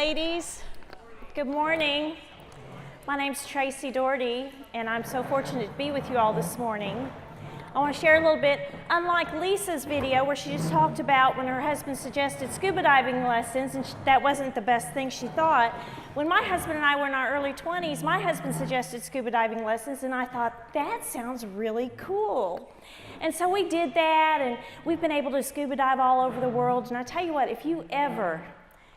ladies. Good morning. My name's Tracy Dougherty, and I'm so fortunate to be with you all this morning. I want to share a little bit, unlike Lisa's video where she just talked about when her husband suggested scuba diving lessons, and that wasn't the best thing she thought. When my husband and I were in our early 20s, my husband suggested scuba diving lessons, and I thought, that sounds really cool. And so we did that, and we've been able to scuba dive all over the world. And I tell you what, if you ever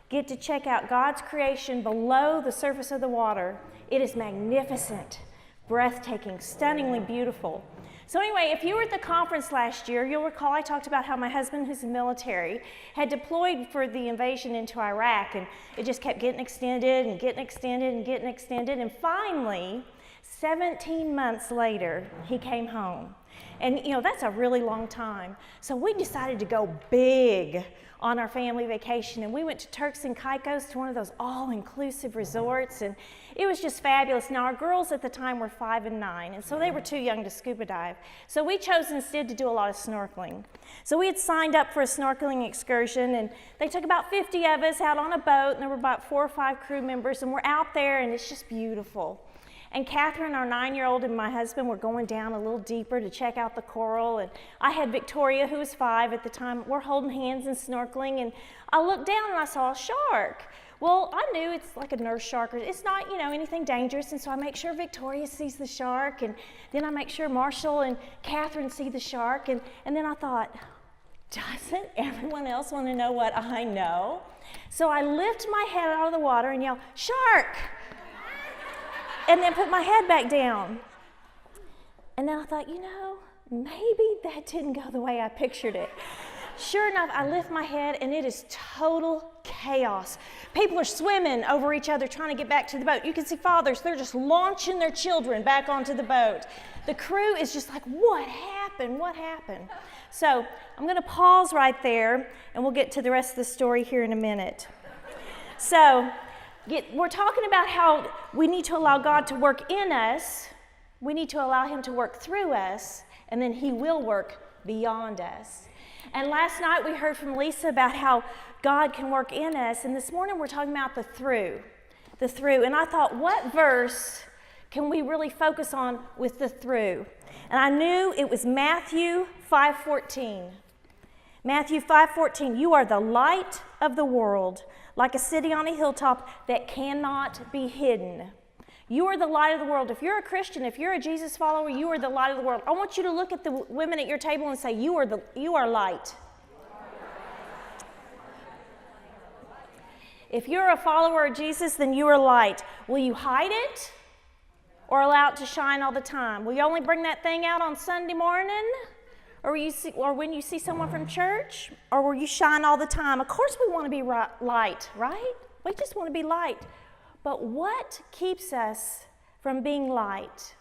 get to check out God's creation below the surface of the water, it is magnificent, breathtaking, stunningly beautiful. So anyway, if you were at the conference last year, you'll recall I talked about how my husband, who's in the military, had deployed for the invasion into Iraq, and it just kept getting extended and getting extended and getting extended, and finally, 17 months later, he came home. And you know, that's a really long time. So we decided to go big on our family vacation, and we went to Turks and Caicos, to one of those all-inclusive resorts, and it was just fabulous. Now, our girls at the time were 5 and 9, and so they were too young to scuba dive. So we chose instead to do a lot of snorkeling. So we had signed up for a snorkeling excursion, and they took about 50 of us out on a boat, and there were about 4 or 5 crew members, and we're out there, and it's just beautiful. And Catherine, our 9-year-old, and my husband were going down a little deeper to check out the coral. And I had Victoria, who was 5 at the time. We're holding hands and snorkeling. And I looked down and I saw a shark. Well, I knew it's like a nurse shark. It's not, anything dangerous. And so I make sure Victoria sees the shark. And then I make sure Marshall and Catherine see the shark. And then I thought, doesn't everyone else want to know what I know? So I lift my head out of the water and yell, "Shark!" And then put my head back down. And then I thought, maybe that didn't go the way I pictured it. Sure enough, I lift my head and it is total chaos. People are swimming over each other trying to get back to the boat. You can see fathers, they're just launching their children back onto the boat. The crew is just like, what happened? What happened? So I'm going to pause right there and we'll get to the rest of the story here in a minute. So we're talking about how we need to allow God to work in us, we need to allow Him to work through us, and then He will work beyond us. And last night we heard from Lisa about how God can work in us, and this morning we're talking about the through. And I thought, what verse can we really focus on with the through? And I knew it was Matthew 5:14. Matthew 5:14, you are the light of the world, like a city on a hilltop that cannot be hidden. You are the light of the world. If you're a Christian, if you're a Jesus follower, you are the light of the world. I want you to look at the women at your table and say, you are light. If you're a follower of Jesus, then you are light. Will you hide it or allow it to shine all the time? Will you only bring that thing out on Sunday morning? Or when you see someone from church? Or will you shine all the time? Of course we want to be light, right? We just want to be light. But what keeps us from being light?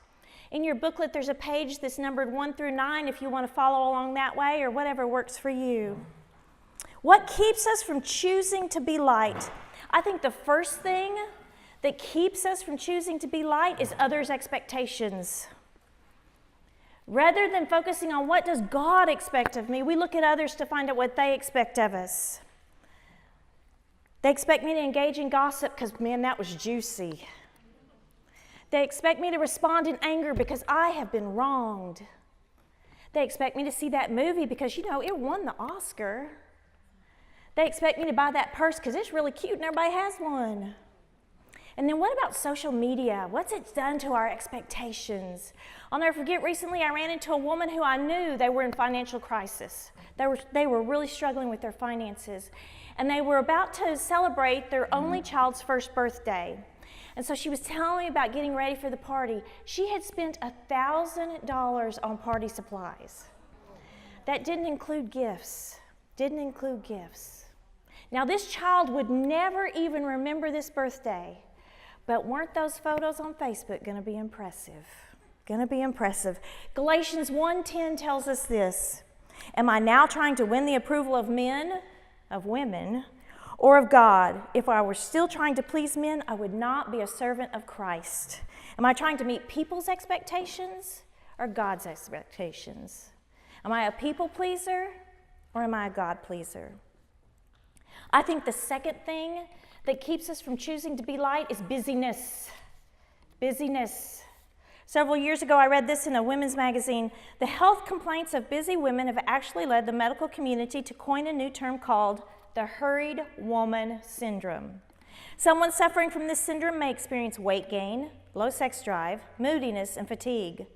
In your booklet, there's a page that's numbered 1 through 9 if you want to follow along that way or whatever works for you. What keeps us from choosing to be light? I think the first thing that keeps us from choosing to be light is others' expectations. Rather than focusing on what does God expect of me, we look at others to find out what they expect of us. They expect me to engage in gossip because, man, that was juicy. They expect me to respond in anger because I have been wronged. They expect me to see that movie because, it won the Oscar. They expect me to buy that purse because it's really cute and everybody has one. And then what about social media? What's it done to our expectations? I'll never forget, recently I ran into a woman who I knew they were in financial crisis. They were really struggling with their finances. And they were about to celebrate their only child's first birthday. And so she was telling me about getting ready for the party. She had spent $1,000 on party supplies. That didn't include gifts. Now this child would never even remember this birthday. But weren't those photos on Facebook going to be impressive? Galatians 1:10 tells us this. Am I now trying to win the approval of men, of women, or of God? If I were still trying to please men, I would not be a servant of Christ. Am I trying to meet people's expectations or God's expectations? Am I a people pleaser or am I a God pleaser? I think the second thing that keeps us from choosing to be light is busyness. Busyness. Several years ago, I read this in a women's magazine. The health complaints of busy women have actually led the medical community to coin a new term called the hurried woman syndrome. Someone suffering from this syndrome may experience weight gain, low sex drive, moodiness, and fatigue.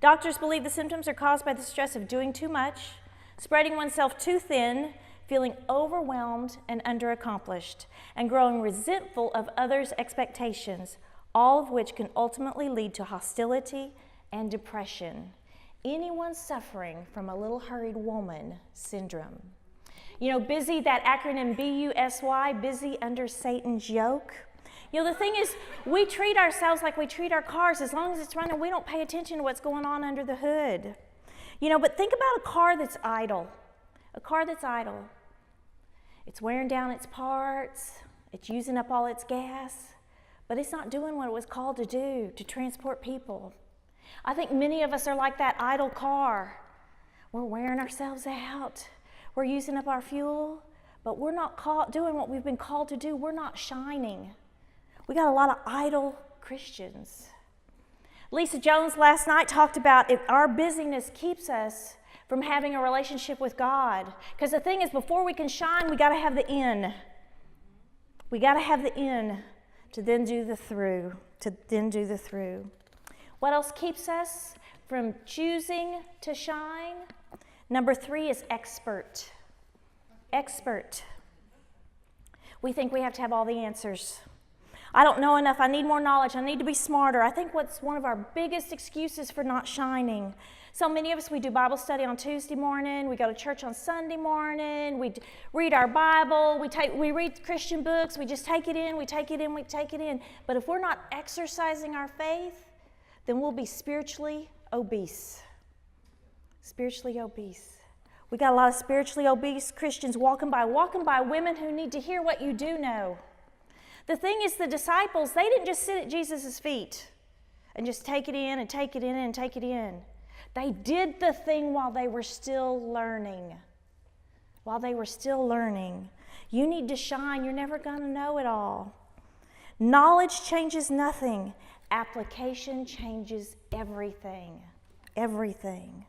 Doctors believe the symptoms are caused by the stress of doing too much, spreading oneself too thin, feeling overwhelmed and underaccomplished, and growing resentful of others' expectations, all of which can ultimately lead to hostility and depression. Anyone suffering from a little hurried woman syndrome. You know, busy, that acronym B-U-S-Y, busy under Satan's yoke. You know, the thing is, we treat ourselves like we treat our cars. As long as it's running, we don't pay attention to what's going on under the hood. You know, but think about a car that's idle. A car that's idle. It's wearing down its parts. It's using up all its gas. But it's not doing what it was called to do, to transport people. I think many of us are like that idle car. We're wearing ourselves out. We're using up our fuel, but we're not doing what we've been called to do. We're not shining. We got a lot of idle Christians. Lisa Jones last night talked about if our busyness keeps us from having a relationship with God. Because the thing is, before we can shine, we got to have the in. We got to have the in to then do the through. What else keeps us from choosing to shine? Number 3 is expert. Expert. We think we have to have all the answers. I don't know enough. I need more knowledge. I need to be smarter. I think what's one of our biggest excuses for not shining. So many of us, we do Bible study on Tuesday morning. We go to church on Sunday morning. We read our Bible. We read Christian books. We just take it in. We take it in. But if we're not exercising our faith, then we'll be spiritually obese. Spiritually obese. We got a lot of spiritually obese Christians walking by women who need to hear what you do know. The thing is, the disciples, they didn't just sit at Jesus' feet and just take it in and take it in and take it in. They did the thing while they were still learning. While they were still learning. You need to shine. You're never going to know it all. Knowledge changes nothing. Application changes everything. Everything.